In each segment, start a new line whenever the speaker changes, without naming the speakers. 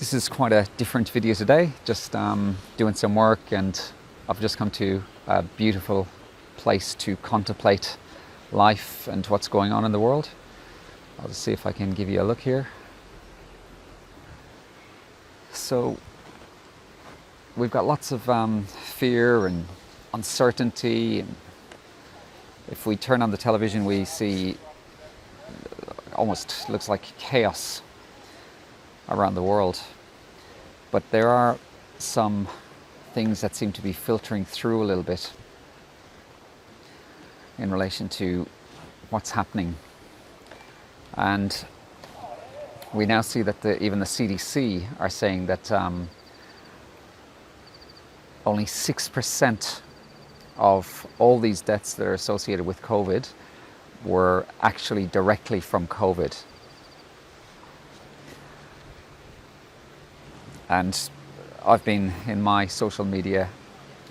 This is quite a different video today, just doing some work, and I've just come to a beautiful place to contemplate life and what's going on in the world. I'll just see if I can give you a look here. So we've got lots of fear and uncertainty, and if we turn on the television we see almost looks like chaos around the world. But there are some things that seem to be filtering through a little bit in relation to what's happening. And we now see that even the CDC are saying that only 6% of all these deaths that are associated with COVID were actually directly from COVID. And I've been in my social media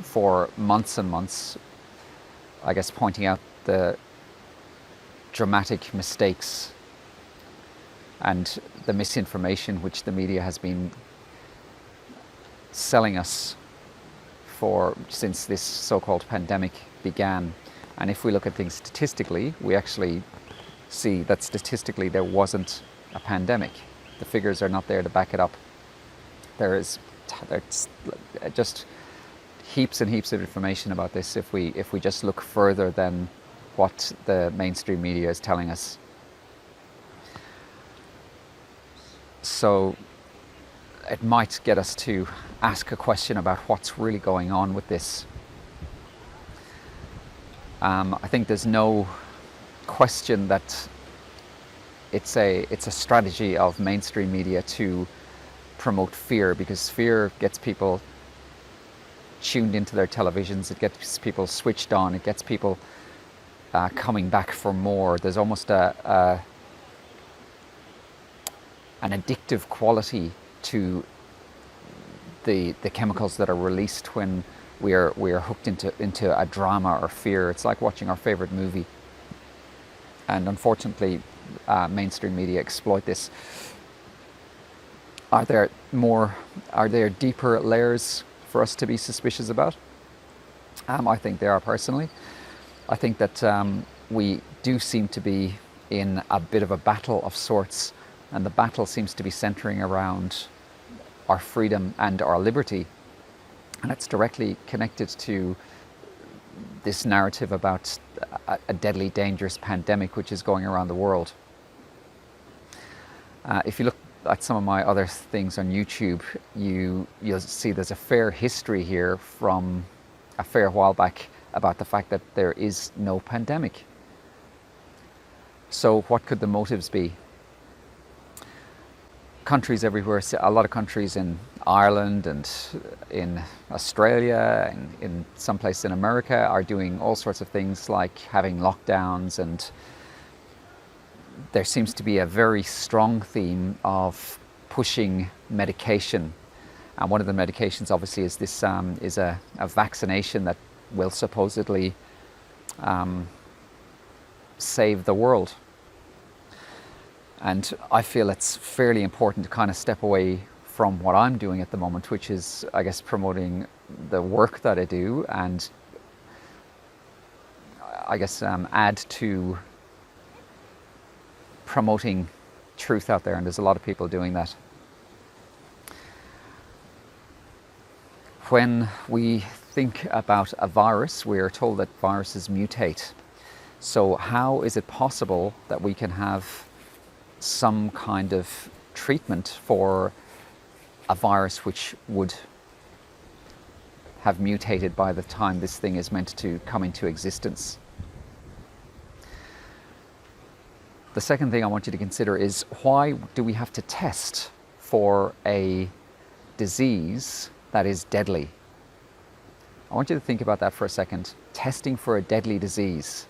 for months and months, I guess, pointing out the dramatic mistakes and the misinformation which the media has been selling us for since this so-called pandemic began. And if we look at things statistically, we actually see that statistically there wasn't a pandemic. The figures are not there to back it up. There's just heaps and heaps of information about this if we just look further than what the mainstream media is telling us. So it might get us to ask a question about what's really going on with this. I think there's no question that it's a strategy of mainstream media to promote fear, because fear gets people tuned into their televisions, it gets people switched on, it gets people coming back for more. There's almost an addictive quality to the chemicals that are released when we are hooked into a drama or fear. It's like watching our favorite movie, and unfortunately mainstream media exploit this. Are there deeper layers for us to be suspicious about? I think there are, personally. I think that we do seem to be in a bit of a battle of sorts, and the battle seems to be centering around our freedom and our liberty. And it's directly connected to this narrative about a deadly, dangerous pandemic which is going around the world. If you look at some of my other things on YouTube, you'll see there's a fair history here from a fair while back about the fact that there is no pandemic. So what could the motives be? Countries everywhere, a lot of countries in Ireland and in Australia and in some places in America are doing all sorts of things like having lockdowns, and there seems to be a very strong theme of pushing medication. And one of the medications obviously is this is a vaccination that will supposedly save the world. And I feel it's fairly important to kind of step away from what I'm doing at the moment, which is, I guess, promoting the work that I do, and I guess add to promoting truth out there, and there's a lot of people doing that. When we think about a virus, we are told that viruses mutate. So how is it possible that we can have some kind of treatment for a virus which would have mutated by the time this thing is meant to come into existence? The second thing I want you to consider is, why do we have to test for a disease that is deadly? I want you to think about that for a second. Testing for a deadly disease.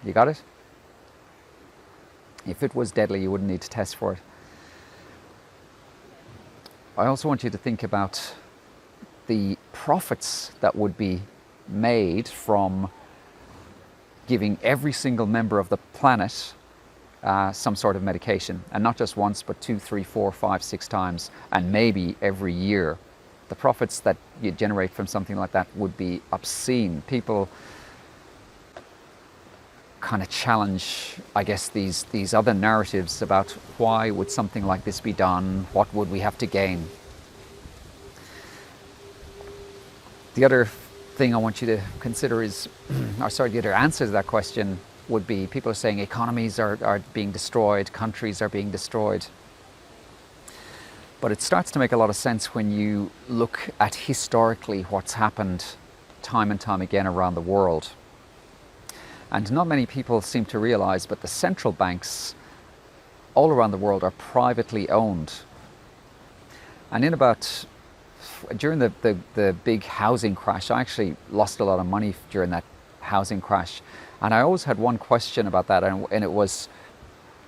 You got it? If it was deadly, you wouldn't need to test for it. I also want you to think about the profits that would be made from giving every single member of the planet some sort of medication, and not just once, but 2, 3, 4, 5, 6 times, and maybe every year. The profits that you generate from something like that would be obscene. People kind of challenge, I guess, these other narratives about why would something like this be done, what would we have to gain. The other thing I want you to consider is, or sorry, the other answer to that question would be, people are saying economies are being destroyed, countries are being destroyed. But it starts to make a lot of sense when you look at historically what's happened time and time again around the world. And not many people seem to realize, but the central banks all around the world are privately owned. And during the big housing crash, I actually lost a lot of money during that housing crash. And I always had one question about that, and it was,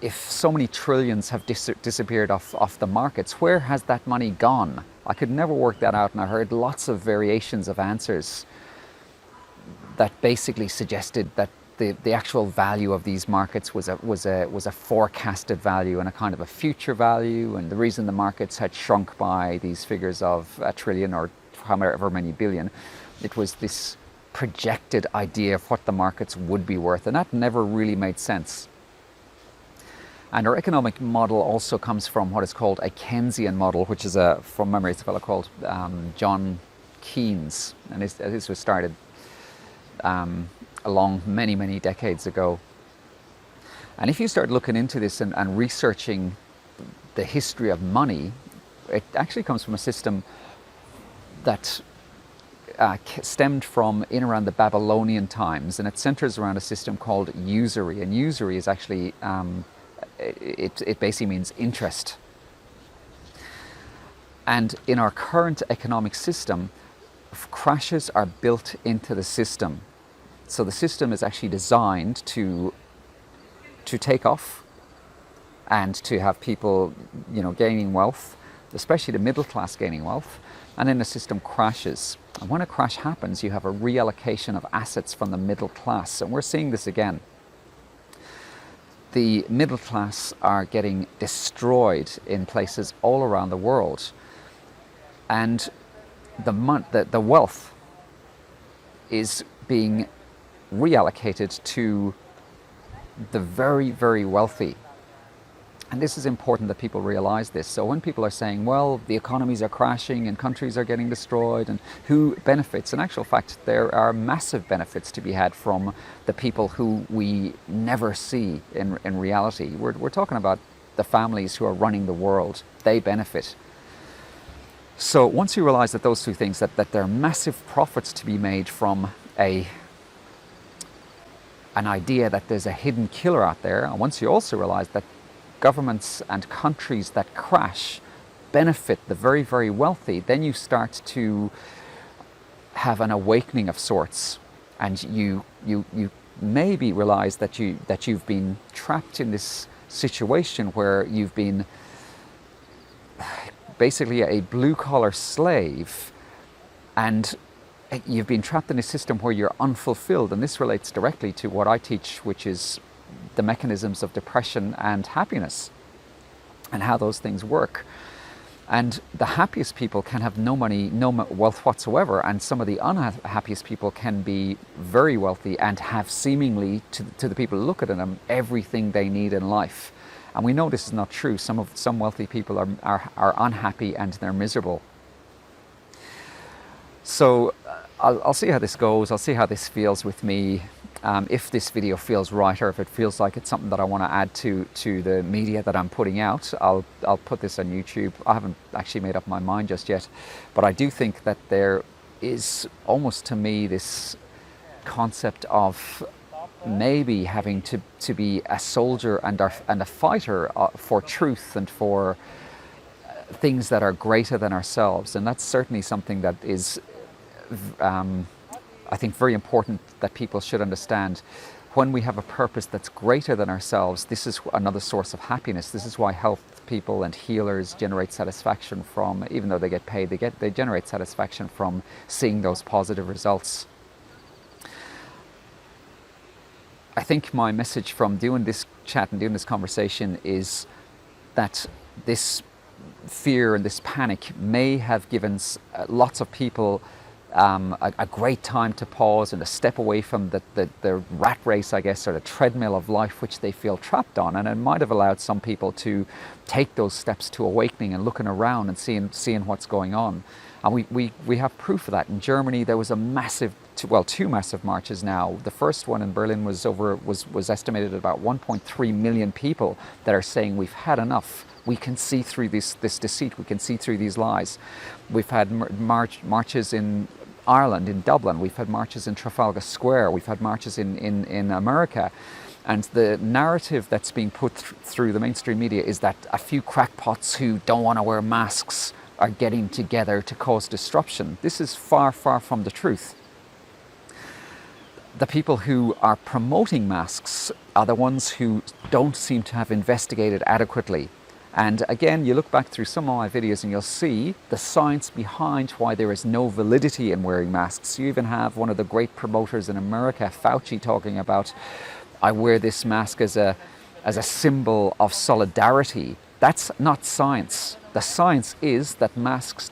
if so many trillions have disappeared off the markets, where has that money gone? I could never work that out, and I heard lots of variations of answers that basically suggested that the actual value of these markets was a forecasted value and a kind of a future value, and the reason the markets had shrunk by these figures of $1 trillion or however many billion, it was this projected idea of what the markets would be worth, and that never really made sense. And our economic model also comes from what is called a Keynesian model, which is from memory, it's a fellow called John Keynes, and this was started along many decades ago. And if you start looking into this and researching the history of money, it actually comes from a system that stemmed from in around the Babylonian times, and it centers around a system called usury. And usury is actually, it basically means interest. And in our current economic system, crashes are built into the system. So the system is actually designed to take off and to have people, gaining wealth, especially the middle class gaining wealth, and then the system crashes. And when a crash happens, you have a reallocation of assets from the middle class, and we're seeing this again. The middle class are getting destroyed in places all around the world, and the wealth is being reallocated to the very wealthy. And this is important that people realize this. So when people are saying, well, the economies are crashing and countries are getting destroyed, and who benefits? In actual fact, there are massive benefits to be had from the people who we never see in reality. We're talking about the families who are running the world. They benefit. So once you realize that those two things, that there are massive profits to be made from an idea that there's a hidden killer out there, and once you also realize that governments and countries that crash benefit the very wealthy, then you start to have an awakening of sorts, and you maybe realize that you've been trapped in this situation where you've been basically a blue-collar slave, and you've been trapped in a system where you're unfulfilled. And this relates directly to what I teach, which is the mechanisms of depression and happiness and how those things work. And the happiest people can have no money, no wealth whatsoever, and some of the unhappiest people can be very wealthy and have seemingly, to the people who look at them, everything they need in life. And we know this is not true. Some wealthy people are unhappy and they're miserable. So I'll see how this goes. I'll see how this feels with me. If this video feels right, or if it feels like it's something that I want to add to the media that I'm putting out, I'll put this on YouTube. I haven't actually made up my mind just yet, but I do think that there is almost, to me, this concept of maybe having to be a soldier and a fighter for truth and for things that are greater than ourselves. And that's certainly something that is I think very important that people should understand. When we have a purpose that's greater than ourselves, this is another source of happiness. This is why health people and healers generate satisfaction from, even though they get paid, they generate satisfaction from seeing those positive results. I think my message from doing this chat and doing this conversation is that this fear and this panic may have given lots of people a great time to pause and to step away from the rat race, I guess, or the treadmill of life which they feel trapped on. And it might have allowed some people to take those steps to awakening and looking around and seeing what's going on. And we have proof of that. In Germany, there was a massive, two massive marches now. The first one in Berlin was estimated at about 1.3 million people that are saying we've had enough. We can see through this deceit. We can see through these lies. We've had marches in Ireland, in Dublin. We've had marches in Trafalgar Square. We've had marches in America. And the narrative that's being put through the mainstream media is that a few crackpots who don't want to wear masks are getting together to cause disruption. This is far, far from the truth. The people who are promoting masks are the ones who don't seem to have investigated adequately. And again, you look back through some of my videos and you'll see the science behind why there is no validity in wearing masks. You even have one of the great promoters in America, Fauci, talking about, I wear this mask as a symbol of solidarity. That's not science. The science is that masks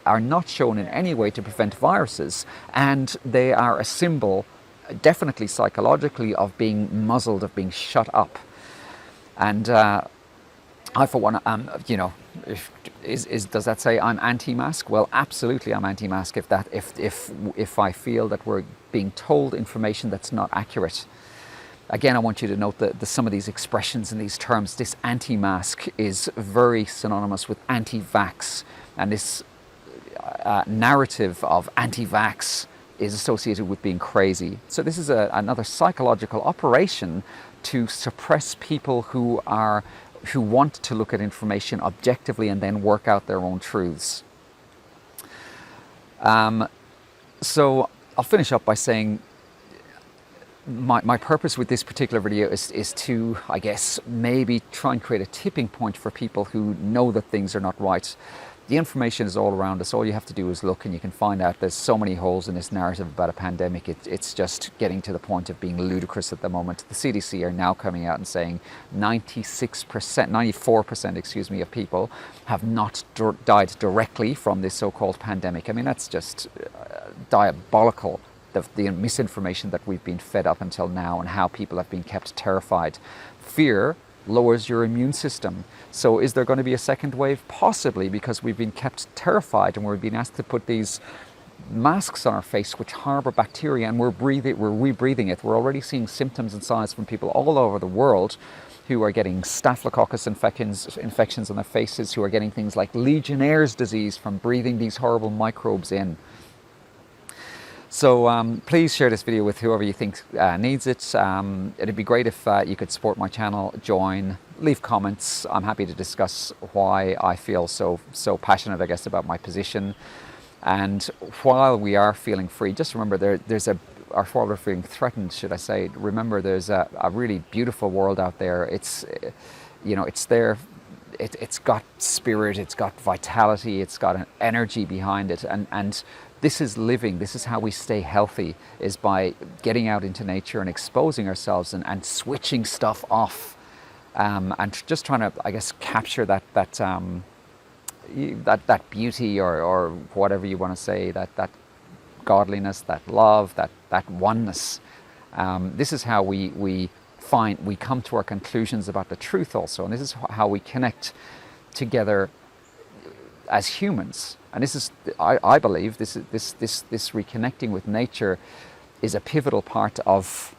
are not shown in any way to prevent viruses, and they are a symbol, definitely psychologically, of being muzzled, of being shut up. And I, for one, does that say I'm anti-mask? Well, absolutely, I'm anti-mask. If I feel that we're being told information that's not accurate. Again, I want you to note that some of these expressions and these terms. This anti-mask is very synonymous with anti-vax, and this narrative of anti-vax is associated with being crazy. So this is another psychological operation to suppress people who want to look at information objectively and then work out their own truths. So I'll finish up by saying my purpose with this particular video is to, I guess, maybe try and create a tipping point for people who know that things are not right. The information is all around us. All you have to do is look, and you can find out there's so many holes in this narrative about a pandemic. It's just getting to the point of being ludicrous at the moment. The CDC are now coming out and saying 94% of people have not died directly from this so-called pandemic. I mean, that's just diabolical. The misinformation that we've been fed up until now, and how people have been kept terrified. Fear lowers your immune system. So is there going to be a second wave? Possibly, because we've been kept terrified and we're being asked to put these masks on our face which harbor bacteria, and we're rebreathing it. We're already seeing symptoms and signs from people all over the world who are getting staphylococcus infections on their faces, who are getting things like Legionnaire's disease from breathing these horrible microbes in. So please share this video with whoever you think needs it. It'd be great if you could support my channel, join, leave comments. I'm happy to discuss why I feel so passionate, I guess, about my position. And while we are feeling free, just remember or while we're feeling threatened, should I say, remember there's a really beautiful world out there. It's there. It's got spirit, it's got vitality, it's got an energy behind it, and this is living. This is how we stay healthy, is by getting out into nature and exposing ourselves and switching stuff off, and just trying to, I guess, capture that beauty or whatever you want to say, that godliness, that love, that oneness. This is how we come to our conclusions about the truth also, and this is how we connect together as humans. And this is, I believe, this reconnecting with nature is a pivotal part of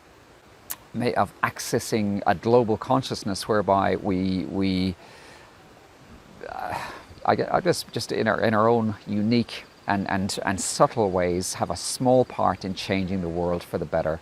accessing a global consciousness, whereby I guess just in our own unique and subtle ways have a small part in changing the world for the better.